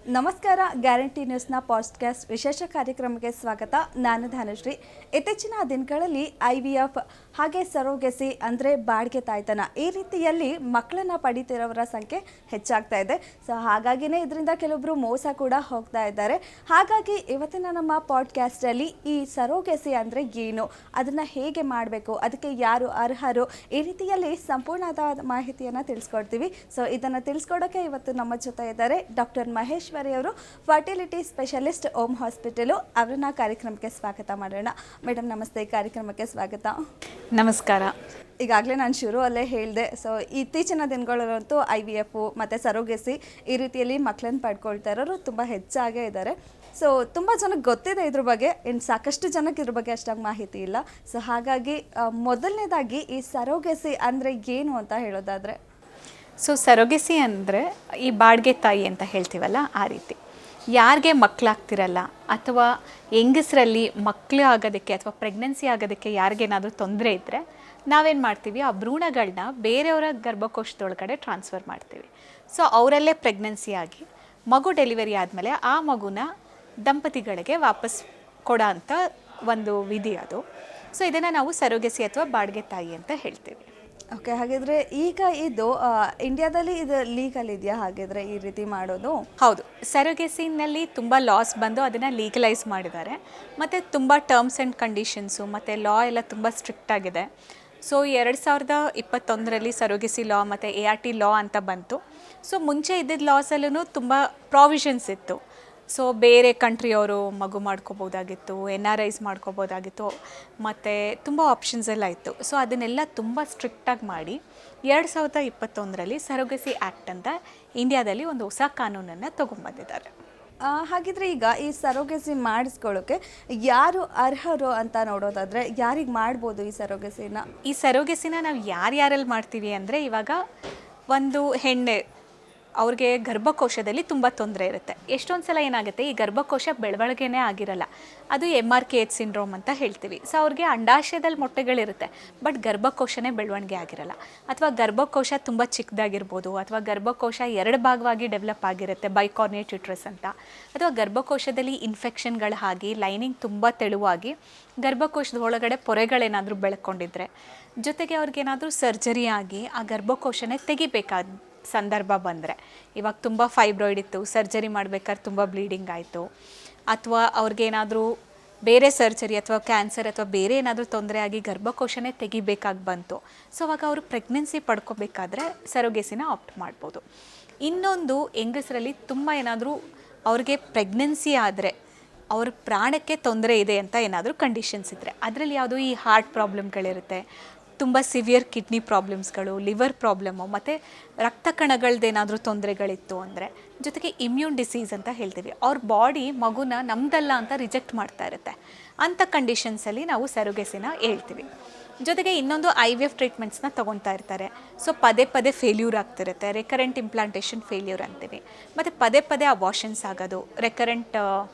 ನಮಸ್ಕಾರ. Guarantee ನ್ಯೂಸ್ನ podcast ವಿಶೇಷ ಕಾರ್ಯಕ್ರಮಕ್ಕೆ ಸ್ವಾಗತ. ನಾನು ಧನುಶ್ರೀ. ಇತ್ತೀಚಿನ ದಿನಗಳಲ್ಲಿ IVF ಹಾಗೆ ಸರೋಗೆಸಿ ಅಂದರೆ ಬಾಡಿಗೆ ತಾಯ್ತನ ಈ ರೀತಿಯಲ್ಲಿ ಮಕ್ಕಳನ್ನು ಪಡಿತಿರೋರ ಸಂಖ್ಯೆ ಹೆಚ್ಚಾಗ್ತಾ ಇದೆ. ಸೊ ಹಾಗಾಗಿನೇ ಇದರಿಂದ ಕೆಲವೊಬ್ಬರು ಮೋಸ ಕೂಡ ಹೋಗ್ತಾ ಇದ್ದಾರೆ. ಹಾಗಾಗಿ ಇವತ್ತಿನ ನಮ್ಮ ಪಾಡ್ಕಾಸ್ಟಲ್ಲಿ ಈ ಸರೋಗೆಸಿ ಅಂದರೆ ಏನು, ಅದನ್ನು ಹೇಗೆ ಮಾಡಬೇಕು, ಅದಕ್ಕೆ ಯಾರು ಅರ್ಹರು, ಈ ರೀತಿಯಲ್ಲಿ ಸಂಪೂರ್ಣವಾದ ಮಾಹಿತಿಯನ್ನು ತಿಳಿಸ್ಕೊಡ್ತೀವಿ. ಸೊ ಇದನ್ನು ತಿಳಿಸ್ಕೊಡೋಕ್ಕೆ ಇವತ್ತು ನಮ್ಮ ಜೊತೆ ಇದ್ದಾರೆ ಡಾಕ್ಟರ್ ಮಹೇಶ್ವರಿ ಅವರು, ಫರ್ಟಿಲಿಟಿ ಸ್ಪೆಷಲಿಸ್ಟ್, ಓಮ್ ಹಾಸ್ಪಿಟಲು. ಅವರನ್ನ ಕಾರ್ಯಕ್ರಮಕ್ಕೆ ಸ್ವಾಗತ ಮಾಡೋಣ. ಮೇಡಮ್ ನಮಸ್ತೆ, ಕಾರ್ಯಕ್ರಮಕ್ಕೆ ಸ್ವಾಗತ. ನಮಸ್ಕಾರ. ಈಗಾಗಲೇ ನಾನು ಶುರುವಲ್ಲೇ ಹೇಳಿದೆ, ಸೊ ಇತ್ತೀಚಿನ ದಿನಗಳಲ್ಲಂತೂ IVF ಮತ್ತು ಸರೋಗೆಸಿ ಈ ರೀತಿಯಲ್ಲಿ ಮಕ್ಕಳನ್ನು ಪಡ್ಕೊಳ್ತಾ ಇರೋರು ತುಂಬ ಹೆಚ್ಚಾಗೇ ಇದ್ದಾರೆ. ಸೊ ತುಂಬ ಜನಕ್ಕೆ ಗೊತ್ತಿದೆ ಇದ್ರ ಬಗ್ಗೆ, ಇನ್ನು ಸಾಕಷ್ಟು ಜನಕ್ಕೆ ಇದ್ರ ಬಗ್ಗೆ ಅಷ್ಟಾಗಿ ಮಾಹಿತಿ ಇಲ್ಲ. ಸೊ ಹಾಗಾಗಿ ಮೊದಲನೇದಾಗಿ ಈ ಸರೋಗೆಸಿ ಅಂದರೆ ಏನು ಅಂತ ಹೇಳೋದಾದರೆ? ಸರೋಗೆಸಿ ಅಂದರೆ ಈ ಬಾಡಿಗೆ ತಾಯಿ ಅಂತ ಹೇಳ್ತೀವಲ್ಲ, ಆ ರೀತಿ ಯಾರಿಗೆ ಮಕ್ಕಳಾಗ್ತಿರಲ್ಲ ಅಥವಾ ಹೆಂಗಸರಲ್ಲಿ ಮಕ್ಕಳು ಆಗೋದಕ್ಕೆ ಅಥವಾ ಪ್ರೆಗ್ನೆನ್ಸಿ ಆಗೋದಕ್ಕೆ ಯಾರಿಗೇನಾದರೂ ತೊಂದರೆ ಇದ್ದರೆ ನಾವೇನು ಮಾಡ್ತೀವಿ, ಆ ಭ್ರೂಣಗಳನ್ನ ಬೇರೆಯವರ ಗರ್ಭಕೋಶದೊಳಗಡೆ ಟ್ರಾನ್ಸ್ಫರ್ ಮಾಡ್ತೀವಿ. ಸೊ ಅವರಲ್ಲೇ ಪ್ರೆಗ್ನೆನ್ಸಿ ಆಗಿ ಮಗು ಡೆಲಿವರಿ ಆದಮೇಲೆ ಆ ಮಗುನ ದಂಪತಿಗಳಿಗೆ ವಾಪಸ್ ಕೊಡೋ ಅಂಥ ಒಂದು ವಿಧಿ ಅದು. ಸೊ ಇದನ್ನು ನಾವು ಸರೋಗೆಸಿ ಅಥವಾ ಬಾಡಿಗೆ ತಾಯಿ ಅಂತ ಹೇಳ್ತೀವಿ. ಓಕೆ, ಹಾಗಿದ್ರೆ ಈಗ ಇದು ಇಂಡಿಯಾದಲ್ಲಿ ಇದು ಲೀಗಲ್ ಇದೆಯಾ ಹಾಗಿದ್ರೆ ಈ ರೀತಿ ಮಾಡೋದು? ಹೌದು, ಸರೋಗೆಸಿನಲ್ಲಿ ತುಂಬ ಲಾಸ್ ಬಂದು ಅದನ್ನು ಲೀಗಲೈಸ್ ಮಾಡಿದ್ದಾರೆ. ಮತ್ತು ತುಂಬ ಟರ್ಮ್ಸ್ ಆ್ಯಂಡ್ ಕಂಡೀಷನ್ಸು ಮತ್ತು ಲಾ ಎಲ್ಲ ತುಂಬ ಸ್ಟ್ರಿಕ್ಟ್ ಆಗಿದೆ. ಸೊ 2021ರಲ್ಲಿ ಸರೋಗೆಸಿ ಲಾ ಮತ್ತು ART ಲಾ ಅಂತ ಬಂತು. ಸೊ ಮುಂಚೆ ಇದ್ದಿದ್ದ ಲಾಸಲ್ಲೂ ತುಂಬ ಪ್ರಾವಿಷನ್ಸ್ ಇತ್ತು. ಸೊ ಬೇರೆ ಕಂಟ್ರಿಯವರು ಮಗು ಮಾಡ್ಕೋಬೋದಾಗಿತ್ತು, NRIs ಮಾಡ್ಕೋಬೋದಾಗಿತ್ತು, ಮತ್ತು ತುಂಬ ಆಪ್ಷನ್ಸ್ ಎಲ್ಲ ಇತ್ತು. ಸೊ ಅದನ್ನೆಲ್ಲ ತುಂಬ ಸ್ಟ್ರಿಕ್ಟಾಗಿ ಮಾಡಿ 2021ರಲ್ಲಿ ಸರೋಗೆಸಿ ಆ್ಯಕ್ಟ್ ಅಂತ ಇಂಡಿಯಾದಲ್ಲಿ ಒಂದು ಹೊಸ ಕಾನೂನನ್ನು ತೊಗೊಂಬಂದಿದ್ದಾರೆ. ಹಾಗಿದ್ರೆ ಈಗ ಈ ಸರೋಗೆಸಿ ಮಾಡಿಸ್ಕೊಳ್ಳೋಕ್ಕೆ ಯಾರು ಅರ್ಹರು ಅಂತ ನೋಡೋದಾದರೆ ಯಾರಿಗೆ ಮಾಡ್ಬೋದು ಈ ಸರೋಗೆಸಿನ? ಈ ಸರೋಗೆಸಿನ ನಾವು ಯಾರ್ಯಾರಲ್ಲಿ ಮಾಡ್ತೀವಿ ಅಂದರೆ, ಇವಾಗ ಒಂದು ಹೆಣ್ಣೆ ಅವ್ರಿಗೆ ಗರ್ಭಕೋಶದಲ್ಲಿ ತುಂಬ ತೊಂದರೆ ಇರುತ್ತೆ. ಎಷ್ಟೊಂದು ಸಲ ಏನಾಗುತ್ತೆ, ಈ ಗರ್ಭಕೋಶ ಬೆಳವಣಿಗೆನೇ ಆಗಿರಲ್ಲ, ಅದು MRKH ಸಿಂಡ್ರೋಮ್ ಅಂತ ಹೇಳ್ತೀವಿ. ಸೊ ಅವ್ರಿಗೆ ಅಂಡಾಶಯದಲ್ಲಿ ಮೊಟ್ಟೆಗಳಿರುತ್ತೆ, ಬಟ್ ಗರ್ಭಕೋಶನೇ ಬೆಳವಣಿಗೆ ಆಗಿರಲ್ಲ. ಅಥವಾ ಗರ್ಭಕೋಶ ತುಂಬ ಚಿಕ್ಕದಾಗಿರ್ಬೋದು, ಅಥವಾ ಗರ್ಭಕೋಶ 2 ಭಾಗವಾಗಿ ಡೆವಲಪ್ ಆಗಿರುತ್ತೆ, ಬೈಕಾರ್ನೇಟ್ ಯುಟ್ರಸ್ ಅಂತ. ಅಥವಾ ಗರ್ಭಕೋಶದಲ್ಲಿ ಇನ್ಫೆಕ್ಷನ್ಗಳು ಆಗಿ ಲೈನಿಂಗ್ ತುಂಬ ತೆಳುವಾಗಿ ಗರ್ಭಕೋಶದ ಒಳಗಡೆ ಪೊರೆಗಳೇನಾದರೂ ಬೆಳ್ಕೊಂಡಿದ್ರೆ, ಜೊತೆಗೆ ಅವ್ರಿಗೇನಾದರೂ ಸರ್ಜರಿ ಆಗಿ ಆ ಗರ್ಭಕೋಶನೇ ತೆಗಿಬೇಕಾದ ಸಂದರ್ಭ ಬಂದರೆ, ಇವಾಗ ತುಂಬ ಫೈಬ್ರಾಯ್ಡ್ ಇತ್ತು, ಸರ್ಜರಿ ಮಾಡಬೇಕಾದ್ರೆ ತುಂಬ ಬ್ಲೀಡಿಂಗ್ ಆಯಿತು, ಅಥವಾ ಅವ್ರಿಗೇನಾದರೂ ಬೇರೆ ಸರ್ಜರಿ ಅಥವಾ ಕ್ಯಾನ್ಸರ್ ಅಥವಾ ಬೇರೆ ಏನಾದರೂ ತೊಂದರೆ ಆಗಿ ಗರ್ಭಕೋಶನೇ ತೆಗಿಬೇಕಾಗಿ ಬಂತು, ಸೊ ಅವಾಗ ಅವರು ಪ್ರೆಗ್ನೆನ್ಸಿ ಪಡ್ಕೋಬೇಕಾದ್ರೆ ಸರೋಗೆಸಿನ ಆಪ್ಟ್ ಮಾಡ್ಬೋದು. ಇನ್ನೊಂದು, ಹೆಂಗಸರಲ್ಲಿ ತುಂಬ ಏನಾದರೂ ಅವ್ರಿಗೆ ಪ್ರೆಗ್ನೆನ್ಸಿ ಆದರೆ ಅವ್ರ ಪ್ರಾಣಕ್ಕೆ ತೊಂದರೆ ಇದೆ ಅಂತ ಏನಾದರೂ ಕಂಡೀಷನ್ಸ್ ಇದ್ದರೆ, ಅದರಲ್ಲಿ ಯಾವುದೋ ಈ ಹಾರ್ಟ್ ಪ್ರಾಬ್ಲಮ್ಗಳಿರುತ್ತೆ, ತುಂಬ ಸಿವಿಯರ್ ಕಿಡ್ನಿ ಪ್ರಾಬ್ಲಮ್ಸ್ಗಳು, ಲಿವರ್ ಪ್ರಾಬ್ಲಮ್ಮು, ಮತ್ತು ರಕ್ತ ಕಣಗಳದ್ದೇನಾದರೂ ತೊಂದರೆಗಳಿತ್ತು ಅಂದರೆ, ಜೊತೆಗೆ ಇಮ್ಯೂನ್ ಡಿಸೀಸ್ ಅಂತ ಹೇಳ್ತೀವಿ, ಅವ್ರ ಬಾಡಿ ಮಗುನ ನಮ್ಮದಲ್ಲ ಅಂತ ರಿಜೆಕ್ಟ್ ಮಾಡ್ತಾ ಇರುತ್ತೆ, ಅಂಥ ಕಂಡೀಷನ್ಸಲ್ಲಿ ನಾವು ಸರೋಗೆಸಿನ ಹೇಳ್ತೀವಿ. ಜೊತೆಗೆ ಇನ್ನೊಂದು IVF ಟ್ರೀಟ್ಮೆಂಟ್ಸ್ನ ತೊಗೊತಾ ಇರ್ತಾರೆ. ಸೊ ಪದೇ ಪದೇ ಫೇಲ್ಯೂರ್ ಆಗ್ತಿರುತ್ತೆ, ರೆಕರೆಂಟ್ ಇಂಪ್ಲಾಂಟೇಷನ್ ಫೇಲ್ಯೂರ್ ಅಂತೀವಿ. ಮತ್ತು ಪದೇ ಪದೇ ಅಬಾರ್ಷನ್ಸ್ ಆಗೋದು, ರೆಕರೆಂಟ್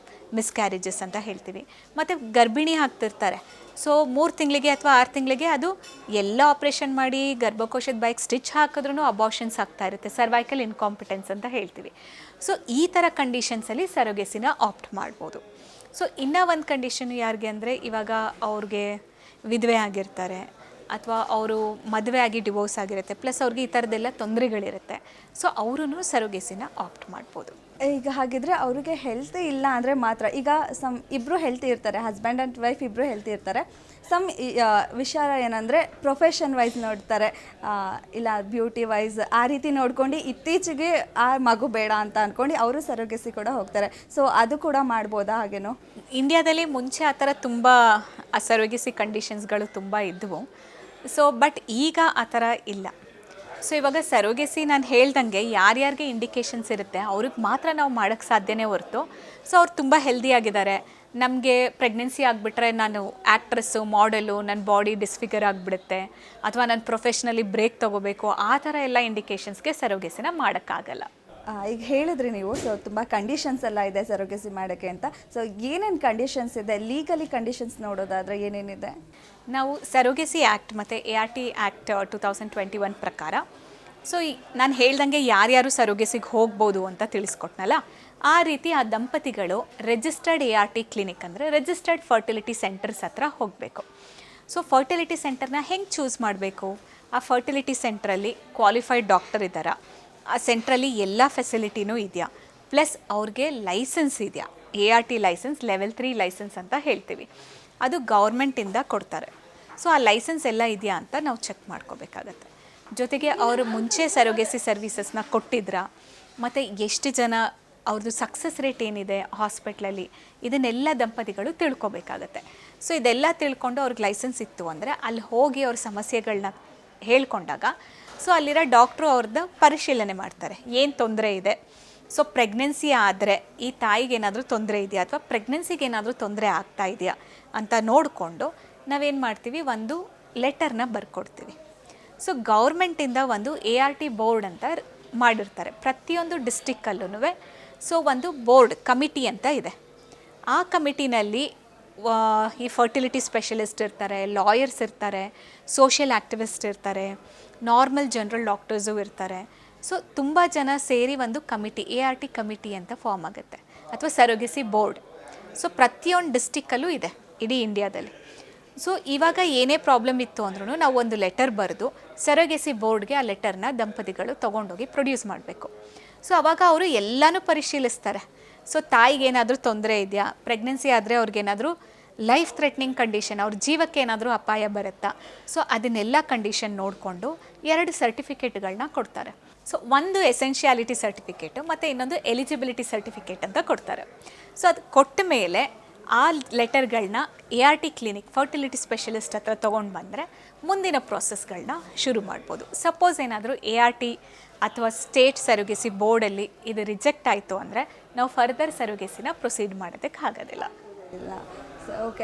ಮಿಸ್ಕ್ಯಾರೇಜಸ್ ಅಂತ ಹೇಳ್ತೀವಿ. ಮತ್ತು ಗರ್ಭಿಣಿ ಆಗ್ತಿರ್ತಾರೆ, ಸೊ 3 ತಿಂಗಳಿಗೆ ಅಥವಾ 6 ತಿಂಗಳಿಗೆ ಅದು ಎಲ್ಲ ಆಪ್ರೇಷನ್ ಮಾಡಿ ಗರ್ಭಕೋಶದ ಬೈಕ್ ಸ್ಟಿಚ್ ಹಾಕಿದ್ರೂ ಅಬಾರ್ಷನ್ಸ್ ಆಗ್ತಾ ಇರುತ್ತೆ, ಸರ್ವೈಕಲ್ ಇನ್ಕಾಂಪಿಟೆನ್ಸ್ ಅಂತ ಹೇಳ್ತೀವಿ. ಸೊ ಈ ಥರ ಕಂಡೀಷನ್ಸಲ್ಲಿ ಸರೋಗೆಸಿನ ಆಪ್ಟ್ ಮಾಡ್ಬೋದು. ಸೊ ಇನ್ನೂ ಒಂದು ಕಂಡೀಷನ್ ಯಾರಿಗೆ ಅಂದರೆ, ಇವಾಗ ಅವ್ರಿಗೆ ವಿಧವೆ ಆಗಿರ್ತಾರೆ, ಅಥವಾ ಅವರು ಮದುವೆ ಆಗಿ ಡಿವೋರ್ಸ್ ಆಗಿರುತ್ತೆ, ಪ್ಲಸ್ ಅವ್ರಿಗೆ ಈ ಥರದ್ದೆಲ್ಲ ತೊಂದರೆಗಳಿರುತ್ತೆ, ಸೊ ಅವರೂ ಸರೋಗೆಸಿನ ಆಪ್ಟ್ ಮಾಡ್ಬೋದು. ಈಗ ಹಾಗಿದ್ರೆ ಅವ್ರಿಗೆ ಹೆಲ್ತಿ ಇಲ್ಲ ಅಂದರೆ ಮಾತ್ರ, ಈಗ ಇಬ್ಬರು ಹೆಲ್ತಿ ಇರ್ತಾರೆ, ಹಸ್ಬೆಂಡ್ ಆ್ಯಂಡ್ ವೈಫ್ ಇಬ್ಬರು ಹೆಲ್ತಿ ಇರ್ತಾರೆ, ವಿಷಯ ಏನಂದರೆ ಪ್ರೊಫೆಷನ್ ವೈಸ್ ನೋಡ್ತಾರೆ, ಇಲ್ಲ ಬ್ಯೂಟಿ ವೈಸ್ ಆ ರೀತಿ ನೋಡ್ಕೊಂಡು ಇತ್ತೀಚೆಗೆ ಆ ಮಗು ಬೇಡ ಅಂತ ಅಂದ್ಕೊಂಡು ಅವರು ಸರೋಗೆಸಿ ಕೂಡ ಹೋಗ್ತಾರೆ. ಸೊ ಅದು ಕೂಡ ಮಾಡ್ಬೋದಾ? ಹಾಗೇನೋ ಇಂಡಿಯಾದಲ್ಲಿ ಮುಂಚೆ ಆ ಥರ ತುಂಬ ಸರೋಗೆಸಿ ಕಂಡೀಷನ್ಸ್ಗಳು ತುಂಬ ಇದ್ದವು. ಸೊ ಬಟ್ ಈಗ ಆ ಥರ ಇಲ್ಲ. ಸೊ ಇವಾಗ ಸರೋಗೆಸಿ ನಾನು ಹೇಳ್ದಂಗೆ ಯಾರ್ಯಾರಿಗೆ ಇಂಡಿಕೇಷನ್ಸ್ ಇರುತ್ತೆ ಅವ್ರಿಗೆ ಮಾತ್ರ ನಾವು ಮಾಡೋಕ್ಕೆ ಸಾಧ್ಯನೇ ಹೊರತು, ಸೊ ಅವ್ರು ತುಂಬ ಹೆಲ್ದಿಯಾಗಿದ್ದಾರೆ, ನಮಗೆ ಪ್ರೆಗ್ನೆನ್ಸಿ ಆಗಿಬಿಟ್ರೆ ನಾನು ಆ್ಯಕ್ಟ್ರೆಸ್ಸು, ಮಾಡೆಲು, ನನ್ನ ಬಾಡಿ ಡಿಸ್ಫಿಗರ್ ಆಗಿಬಿಡುತ್ತೆ, ಅಥವಾ ನಾನು ಪ್ರೊಫೆಷ್ನಲಿ ಬ್ರೇಕ್ ತೊಗೋಬೇಕು, ಆ ಥರ ಎಲ್ಲ ಇಂಡಿಕೇಷನ್ಸ್ಗೆ ಸರೋಗೆಸಿನ ಮಾಡೋಕ್ಕಾಗಲ್ಲ. ಈಗ ಹೇಳಿದ್ರಿ ನೀವು, ಸೊ ತುಂಬ ಕಂಡೀಷನ್ಸ್ ಎಲ್ಲ ಇದೆ ಸರೋಗೆಸಿ ಮಾಡೋಕ್ಕೆ ಅಂತ. ಸೊ ಏನೇನು ಕಂಡೀಷನ್ಸ್ ಇದೆ, ಲೀಗಲಿ ಕಂಡೀಷನ್ಸ್ ನೋಡೋದಾದರೆ ಏನೇನಿದೆ? ನಾವು ಸರೋಗೆಸಿ ಆ್ಯಕ್ಟ್ ಮತ್ತು ART ಆ್ಯಕ್ಟ್ 2021 ಪ್ರಕಾರ, ಸೊ ನಾನು ಹೇಳ್ದಂಗೆ ಯಾರ್ಯಾರು ಸರೋಗೆಸಿಗೆ ಹೋಗ್ಬೋದು ಅಂತ ತಿಳಿಸ್ಕೊಟ್ನಲ್ಲ, ಆ ರೀತಿ ಆ ದಂಪತಿಗಳು ರಿಜಿಸ್ಟರ್ಡ್ ART ಕ್ಲಿನಿಕ್ ಅಂದರೆ ರಿಜಿಸ್ಟರ್ಡ್ ಫರ್ಟಿಲಿಟಿ ಸೆಂಟರ್ಸ್ ಹತ್ರ ಹೋಗಬೇಕು. ಸೊ ಫರ್ಟಿಲಿಟಿ ಸೆಂಟರ್ನ ಹೆಂಗೆ ಚೂಸ್ ಮಾಡಬೇಕು? ಆ ಫರ್ಟಿಲಿಟಿ ಸೆಂಟ್ರಲ್ಲಿ ಕ್ವಾಲಿಫೈಡ್ ಡಾಕ್ಟರ್ ಇದ್ದಾರಾ, ಆ ಸೆಂಟ್ರಲ್ಲಿ ಎಲ್ಲ ಫೆಸಿಲಿಟಿನೂ ಇದೆಯಾ, ಪ್ಲಸ್ ಅವ್ರಿಗೆ ಲೈಸೆನ್ಸ್ ಇದೆಯಾ, ART ಲೈಸೆನ್ಸ್, ಲೆವೆಲ್ 3 ಲೈಸೆನ್ಸ್ ಅಂತ ಹೇಳ್ತೀವಿ, ಅದು ಗೌರ್ಮೆಂಟಿಂದ ಕೊಡ್ತಾರೆ. ಸೊ ಆ ಲೈಸೆನ್ಸ್ ಎಲ್ಲ ಇದೆಯಾ ಅಂತ ನಾವು ಚೆಕ್ ಮಾಡ್ಕೋಬೇಕಾಗತ್ತೆ. ಜೊತೆಗೆ ಅವರು ಮುಂಚೆ ಸರೋಗೆಸಿ ಸರ್ವೀಸಸ್ನ ಕೊಟ್ಟಿದ್ರಾ, ಮತ್ತು ಎಷ್ಟು ಜನ, ಅವ್ರದ್ದು ಸಕ್ಸಸ್ ರೇಟ್ ಏನಿದೆ ಹಾಸ್ಪಿಟ್ಲಲ್ಲಿ, ಇದನ್ನೆಲ್ಲ ದಂಪತಿಗಳು ತಿಳ್ಕೊಬೇಕಾಗತ್ತೆ. ಸೊ ಇದೆಲ್ಲ ತಿಳ್ಕೊಂಡು ಅವ್ರಿಗೆ ಲೈಸೆನ್ಸ್ ಇತ್ತು ಅಂದರೆ ಅಲ್ಲಿ ಹೋಗಿ ಅವ್ರ ಸಮಸ್ಯೆಗಳನ್ನ ಹೇಳ್ಕೊಂಡಾಗ ಸೊ ಅಲ್ಲಿರೋ ಡಾಕ್ಟ್ರು ಅವ್ರದ್ದು ಪರಿಶೀಲನೆ ಮಾಡ್ತಾರೆ, ಏನು ತೊಂದರೆ ಇದೆ. ಸೊ ಪ್ರೆಗ್ನೆನ್ಸಿ ಆದರೆ ಈ ತಾಯಿಗೆ ಏನಾದರೂ ತೊಂದರೆ ಇದೆಯಾ ಅಥವಾ ಪ್ರೆಗ್ನೆನ್ಸಿಗೆ ಏನಾದರೂ ತೊಂದರೆ ಆಗ್ತಾ ಇದೆಯಾ ಅಂತ ನೋಡಿಕೊಂಡು ನಾವೇನು ಮಾಡ್ತೀವಿ, ಒಂದು ಲೆಟರ್ನ ಬರ್ಕೊಡ್ತೀವಿ. ಸೊ ಗೌರ್ಮೆಂಟಿಂದ ಒಂದು ART ಬೋರ್ಡ್ ಅಂತ ಮಾಡಿರ್ತಾರೆ ಪ್ರತಿಯೊಂದು ಡಿಸ್ಟಿಕ್ಕಲ್ಲೂ. ಸೊ ಒಂದು ಬೋರ್ಡ್ ಕಮಿಟಿ ಅಂತ ಇದೆ. ಆ ಕಮಿಟಿನಲ್ಲಿ ಈ ಫರ್ಟಿಲಿಟಿ ಸ್ಪೆಷಲಿಸ್ಟ್ ಇರ್ತಾರೆ, ಲಾಯರ್ಸ್ ಇರ್ತಾರೆ, ಸೋಷಿಯಲ್ ಆ್ಯಕ್ಟಿವಿಸ್ಟ್ ಇರ್ತಾರೆ, ನಾರ್ಮಲ್ ಜನರಲ್ ಡಾಕ್ಟರ್ಸು ಇರ್ತಾರೆ. ಸೊ ತುಂಬ ಜನ ಸೇರಿ ಒಂದು ಕಮಿಟಿ, ART ಕಮಿಟಿ ಅಂತ ಫಾರ್ಮ್ ಆಗುತ್ತೆ, ಅಥವಾ ಸರೋಗೆಸಿ ಬೋರ್ಡ್. ಸೊ ಪ್ರತಿಯೊಂದು ಡಿಸ್ಟಿಕ್ಕಲ್ಲೂ ಇದೆ ಇಡೀ ಇಂಡಿಯಾದಲ್ಲಿ. ಸೊ ಇವಾಗ ಏನೇ ಪ್ರಾಬ್ಲಮ್ ಇತ್ತು ಅಂದ್ರೂ ನಾವು ಒಂದು ಲೆಟರ್ ಬರೆದು ಸರೋಗೆಸಿ ಬೋರ್ಡ್ಗೆ ಆ ಲೆಟರ್ನ ದಂಪತಿಗಳು ತೊಗೊಂಡೋಗಿ ಪ್ರೊಡ್ಯೂಸ್ ಮಾಡಬೇಕು. ಸೊ ಅವಾಗ ಅವರು ಎಲ್ಲನೂ ಪರಿಶೀಲಿಸ್ತಾರೆ. ಸೊ ತಾಯಿಗೇನಾದರೂ ತೊಂದರೆ ಇದೆಯಾ, ಪ್ರೆಗ್ನೆನ್ಸಿ ಆದರೆ ಅವ್ರಿಗೇನಾದರೂ ಲೈಫ್ ಥ್ರೆಟ್ನಿಂಗ್ ಕಂಡೀಷನ್, ಅವ್ರ ಜೀವಕ್ಕೆ ಏನಾದರೂ ಅಪಾಯ ಬರುತ್ತಾ, ಸೊ ಅದನ್ನೆಲ್ಲ ಕಂಡೀಷನ್ ನೋಡಿಕೊಂಡು 2 ಸರ್ಟಿಫಿಕೇಟ್ಗಳನ್ನ ಕೊಡ್ತಾರೆ. ಸೊ ಒಂದು ಎಸೆನ್ಷಿಯಾಲಿಟಿ ಸರ್ಟಿಫಿಕೇಟು ಮತ್ತು ಇನ್ನೊಂದು ಎಲಿಜಿಬಿಲಿಟಿ ಸರ್ಟಿಫಿಕೇಟ್ ಅಂತ ಕೊಡ್ತಾರೆ. ಸೊ ಅದು ಕೊಟ್ಟ ಮೇಲೆ ಆ ಲೆಟರ್ಗಳನ್ನ ART ಕ್ಲಿನಿಕ್ ಫರ್ಟಿಲಿಟಿ ಸ್ಪೆಷಲಿಸ್ಟ್ ಹತ್ರ ತೊಗೊಂಡು ಬಂದರೆ ಮುಂದಿನ ಪ್ರೋಸೆಸ್ಗಳನ್ನ ಶುರು ಮಾಡ್ಬೋದು. ಸಪೋಸ್ ಏನಾದರೂ ART ಅಥವಾ ಸ್ಟೇಟ್ ಸರೋಗೆಸಿ ಬೋರ್ಡಲ್ಲಿ ಇದು ರಿಜೆಕ್ಟ್ ಆಯಿತು ಅಂದರೆ ನಾವು ಫರ್ದರ್ ಸರೋಗೆಸಿನ ಪ್ರೊಸೀಡ್ ಮಾಡೋದಕ್ಕೆ ಆಗೋದಿಲ್ಲ.